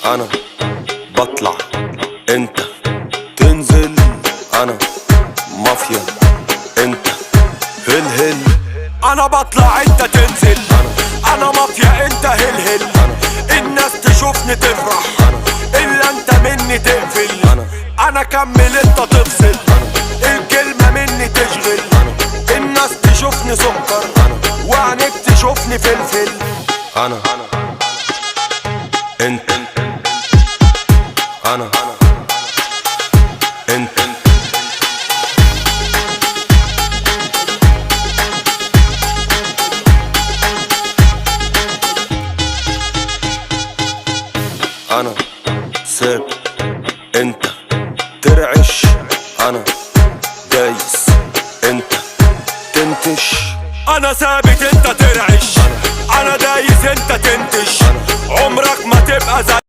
انا بطلع انت تنزل، انا مافيا انت هل. انا بطلع انت تنزل، انا مافيا انت هل. الناس تشوفني تفرح، الا انت مني تقفل. انا كمل انت تفصل، الكلمة مني تشغل. الناس تشوفني سكر، وعينيك تشوفني فلفل. انا انت انا انت انا ساب انت ترعش، انا دايس انت تنتش. انا ثابت انت ترعش، انا دايس انت تنتش. عمرك ما تبقى زي